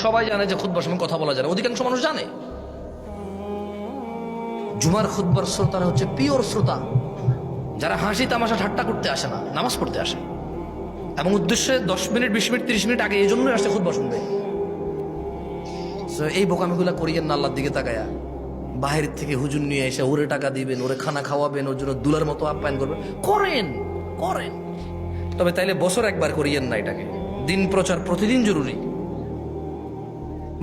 সবাই জানে যে খুতবার সময় কথা বলা যায় না, অধিকাংশ মানুষ জানে। জুমার খুতবার শ্রোতারা হচ্ছে পিওর শ্রোতা, যারা হাসি তামাশা ঠাট্টা করতে আসে না, নামাজ পড়তে আসে এবং উদ্দেশ্যে 10 মিনিট 20 মিনিট 30 মিনিট আগে এই জন্যই আসছে খুতবা শুনবে। এই বোকামিগুলা করিয়েন না আল্লাহর দিকে তাকায়া। বাহির থেকে হুজুর নিয়ে এসে ওরে টাকা দিবেন, ওরে খানা খাওয়াবেন, ওর জন্য দুলার মতো আপ্যায়ন করবেন, করেন করেন, তবে তাইলে বছর একবার করিয়েন না এটাকে। দিন প্রচার প্রতিদিন জরুরি।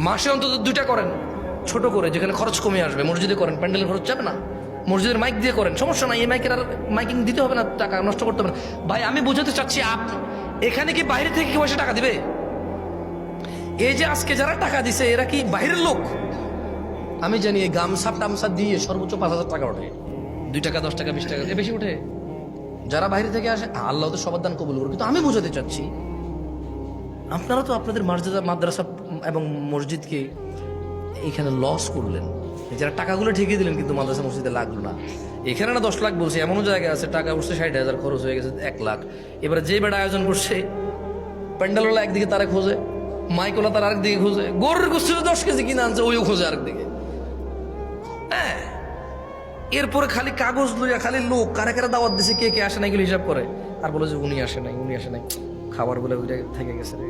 মাসে অন্তত 2টা করেন, ছোট করে, যেখানে খরচ কমে আসবে। মসজিদে করেন, প্যান্ডেলের খরচ যাবে না। মসজিদের মাইক দিয়ে করেন, সমস্যা নাই, এই মাইকের আর মাইকিং দিতে হবে না, টাকা নষ্ট করতে হবে না। ভাই আমি বোঝাতে চাচ্ছি, এখানে কি বাইরে থেকে কেউ এসে টাকা দিবে? এই যে আজকে যারা টাকা দিছে এরা কি বাইরের লোক? আমি জানি এই গামছা টামছা দিয়ে সর্বোচ্চ 5000 টাকা ওঠে, 2 টাকা 10 টাকা 20 টাকা বেশি ওঠে। যারা বাইরে থেকে আসে আল্লাহ তো সবার দান কবুল করবে। কিন্তু আমি বোঝাতে চাচ্ছি, আপনারা তো আপনাদের মাদ্রাসা এবং মসজিদকে এখানে লস করলেন। যারা টাকাগুলো ঠেকিয়ে দিলেন কিন্তু মাদ্রাসা মসজিদে লাগলো না। এখানে না 10 লাখ বলছে, এমনও জায়গা আছে টাকা উঠছে 60,000, খরচ হয়ে গেছে 1 লাখ। এবারে যে বেড়া আয়োজন করছে, প্যান্ডেলওয়ালা একদিকে তারা খোঁজে, মাইকওয়ালা তার আরেকদিকে খোঁজে, গরুর গোষ্ঠী 10 কেজি কিনে আনছে ওইও খোঁজে আরেকদিকে। হ্যাঁ, এরপরে খালি কাগজ লইয়া খালি লোক কারে কারে দাওয়াত দিছে, কে কে আসে না এগুলো হিসাব করে, আর বলে যে উনি আসে নাই উনি আসে নাই, খাবার বলে ওইটা থেকে গেছে রে,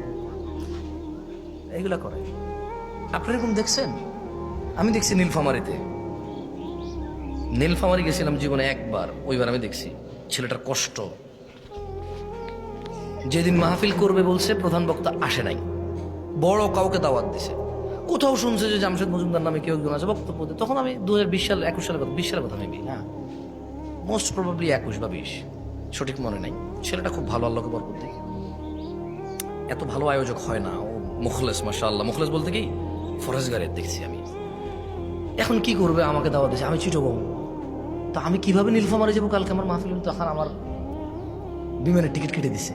এইগুলা করে। আপনি এরকম দেখছেন? আমি দেখছি নীলফামারি গেছিলাম জীবনে একবার, ওইবার আমি দেখছি ছেলেটার কষ্ট। যেদিন মাহফিল করবে বলছে প্রধান বক্তা আসে নাই, বড় কাউকে দাওয়াত দিছে, কোথাও শুনছে যে জামশেদ মজুমদার নামে কেউ একজন আছে বক্তব্য দেয়। তখন আমি 2020 সাল 21 সালের কথা, 20 সালের কথা মেবি, হ্যাঁ মোস্ট প্রবাবলি 21 বা 20, সঠিক মনে নাই। ছেলেটা খুব ভালো, আল্লাহকে বরকত দিই। এত ভালো আয়োজক হয় না, ও মুখলেস, মাশাআল্লাহ। মুখলেস বলতে কি ফরেজগারের দেখছি আমি। এখন কি করবে, আমাকে দাওয়াত দিয়েছে, আমি চিটগং, তা আমি কিভাবে নীলফামারি যাবো কালকে আমার মাহফিল? তখন আমার বিমানের টিকিট কেটে দিছে,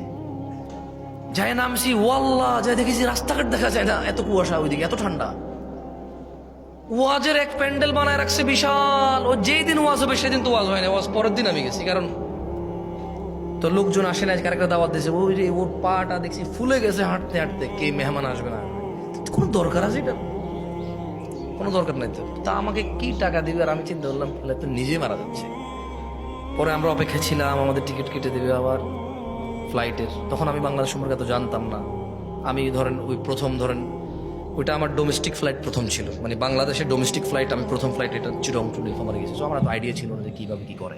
যাই নামছি, ওয়াল্লাহ যাই দেখেছি রাস্তাঘাট দেখা যায় না, এত কুয়াশা, ওইদিকে এত ঠান্ডা। ওয়াজের এক প্যান্ডেল বানায় রাখছে বিশাল, ও যেই দিন ওয়াজ হবে সেদিন তো ওয়াজ হয় না, ওয়াজ পরের দিন আমি গেছি, কারণ তো লোকজন আসে না। কারেক্ট দাওয়াত দিয়েছে, ওই যে ওর পাটা দেখছি ফুলে গেছে হাঁটতে হাঁটতে, কে মেহমান আসবে না, কোনো দরকার আছে এটা? কোনো দরকার নাই তো। তা আমাকে কি টাকা দিবে? আর আমি চিন্তা করলাম তো নিজে মারা যাচ্ছে। পরে আমরা অপেক্ষা ছিলাম, আমাদের টিকিট কেটে দেবে আবার ফ্লাইটের। তখন আমি বাংলাদেশ সম্পর্কে এত জানতাম না। আমি ধরেন ওই প্রথম ওইটা আমার ডোমেস্টিক ফ্লাইট প্রথম ছিল, মানে বাংলাদেশের ডোমেস্টিক ফ্লাইট আমি প্রথম ফ্লাইট, এটা চিটগং টু নীলফামারী গেছি। তো আমার এত আইডিয়া ছিল না যে কীভাবে কী করে।